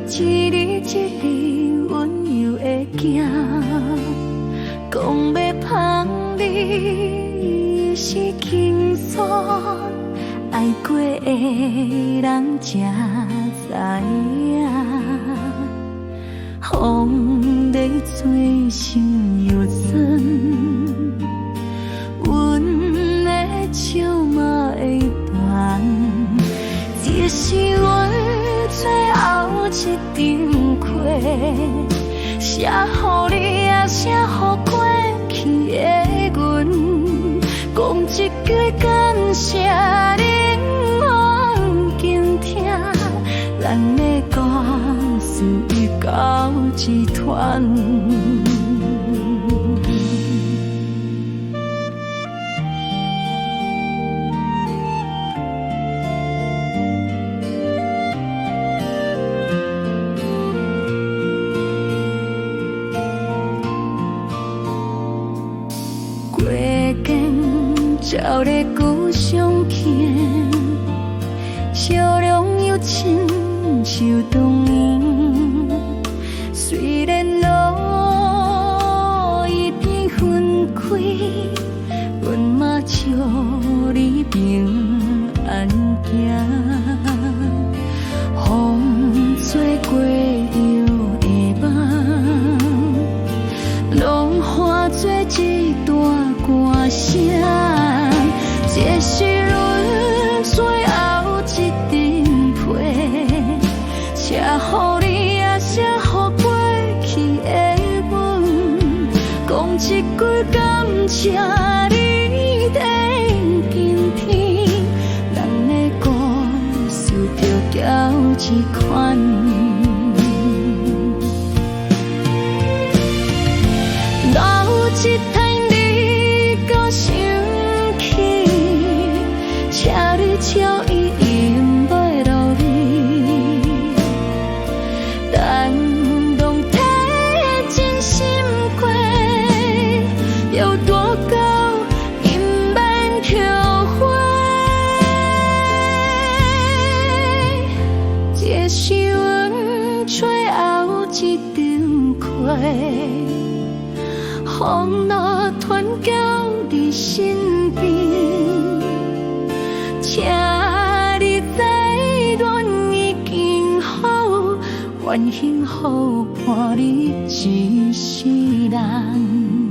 一日一日温柔的行，讲要芳你是轻松，爱过的人才知影，风在吹心又酸，阮的手嘛会断，这是阮最后一张课，写予你也写予过去的阮，讲一句感谢你我倾听，咱的故事已到一团。照咧旧相见，笑容又亲像当年。虽然路已变分开，阮嘛祝你平安行。风吹过着的梦，拢化作一段歌声。这是阮最后一张被，写予你也写予过去的阮，讲一句感谢你在今天，咱的故事就到这款。留一台你搁想起。车里笑伊饮袂落你，但拢体真心过，有多高因免后悔。这是阮最后一张课，风落传到你身边。请你知，阮已经好，愿幸福伴你一世人。